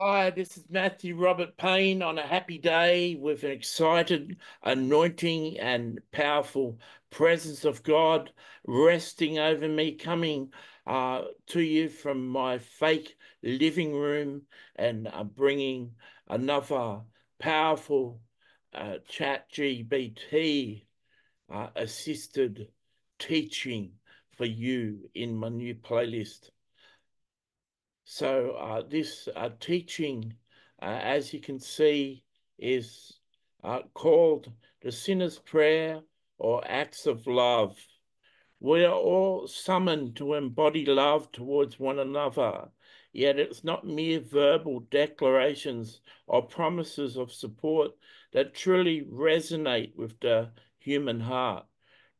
Hi, this is Matthew Robert Payne on a happy day with an excited anointing and powerful presence of God resting over me, coming to you from my fake living room and bringing another powerful chat GBT assisted teaching for you in my new playlist. So this teaching, as you can see, is called the Sinner's Prayer or Acts of Love. We are all summoned to embody love towards one another, yet it's not mere verbal declarations or promises of support that truly resonate with the human heart.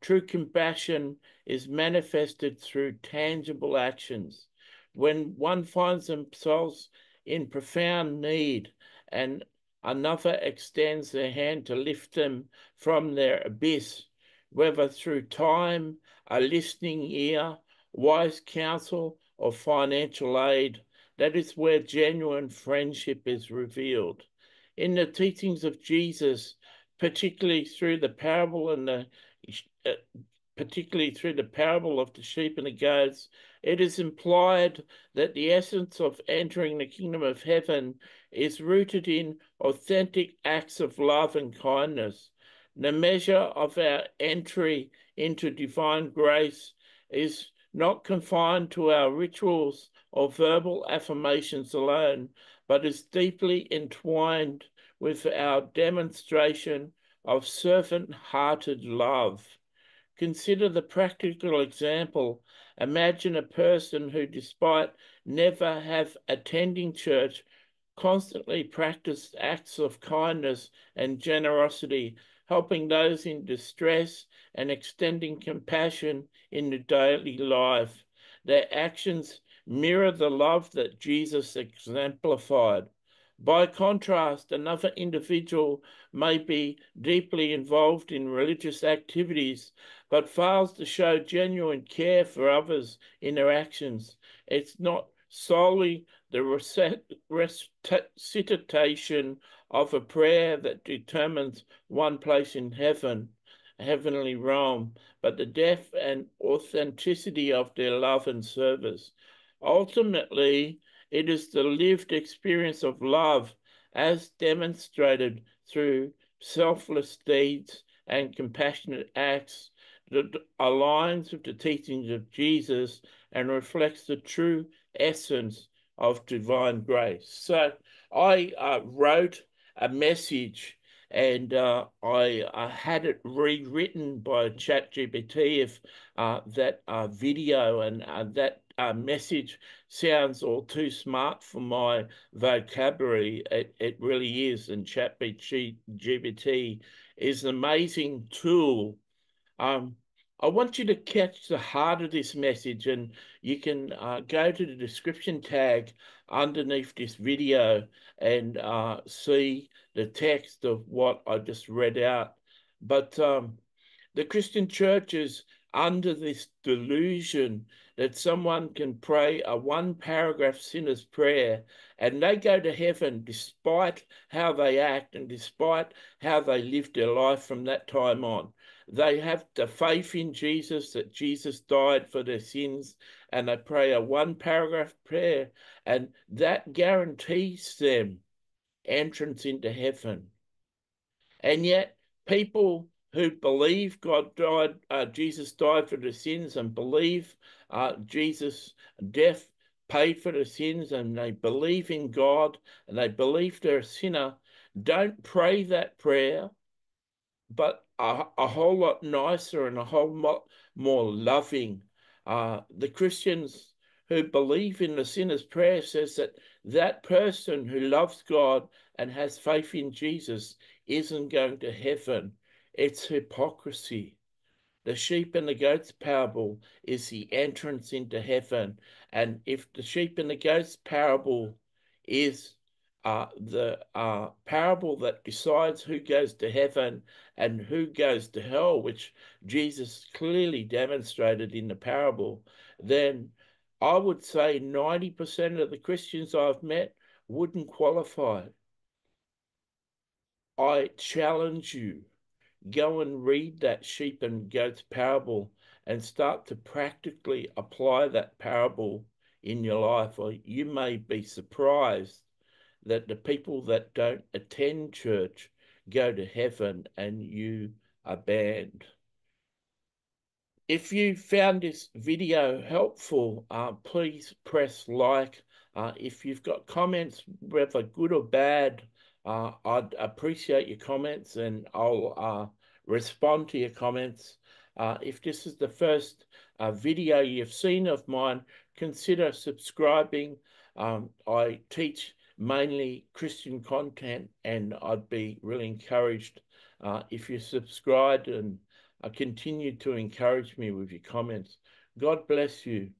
True compassion is manifested through tangible actions. When one finds themselves in profound need and another extends their hand to lift them from their abyss, whether through time, a listening ear, wise counsel, or financial aid, that is where genuine friendship is revealed. In the teachings of Jesus, particularly through the parable and the uh, particularly through the parable of the sheep and the goats, it is implied that the essence of entering the kingdom of heaven is rooted in authentic acts of love and kindness. The measure of our entry into divine grace is not confined to our rituals or verbal affirmations alone, but is deeply entwined with our demonstration of servant-hearted love. Consider the practical example. Imagine a person who, despite never have attending church, constantly practiced acts of kindness and generosity, helping those in distress and extending compassion in the daily life. Their actions mirror the love that Jesus exemplified. By contrast, another individual may be deeply involved in religious activities but fails to show genuine care for others in their actions. It's not solely the recitation of a prayer that determines one place in heaven, a heavenly realm, but the depth and authenticity of their love and service. Ultimately, it is the lived experience of love as demonstrated through selfless deeds and compassionate acts that aligns with the teachings of Jesus and reflects the true essence of divine grace. So I wrote a message and I had it rewritten by ChatGPT if that video and that message sounds all too smart for my vocabulary. It really is, and ChatGPT is an amazing tool. um, I want you to catch the heart of this message, and you can go to the description tag underneath this video and see the text of what I just read out. But the Christian church is under this delusion that someone can pray a one paragraph sinner's prayer and they go to heaven despite how they act and despite how they live their life from that time on. They have the faith in Jesus, that Jesus died for their sins, and they pray a one paragraph prayer, and that guarantees them entrance into heaven. And yet, people who believe Jesus died for the sins and believe Jesus' death paid for the sins, and they believe in God and they believe they're a sinner, don't pray that prayer, but a whole lot nicer and a whole lot more loving. The Christians who believe in the sinner's prayer says that that person who loves God and has faith in Jesus isn't going to heaven. It's hypocrisy. The sheep and the goats parable is the entrance into heaven. And if the sheep and the goats parable is the parable that decides who goes to heaven and who goes to hell, which Jesus clearly demonstrated in the parable, then I would say 90% of the Christians I've met wouldn't qualify. I challenge you, go and read that sheep and goats parable and start to practically apply that parable in your life, or you may be surprised that the people that don't attend church go to heaven and you are banned. If you found this video helpful, please press like. If you've got comments, whether good or bad, I'd appreciate your comments and I'll respond to your comments. If this is the first video you've seen of mine, consider subscribing. I teach mainly Christian content, and I'd be really encouraged if you subscribed and continue to encourage me with your comments. God bless you.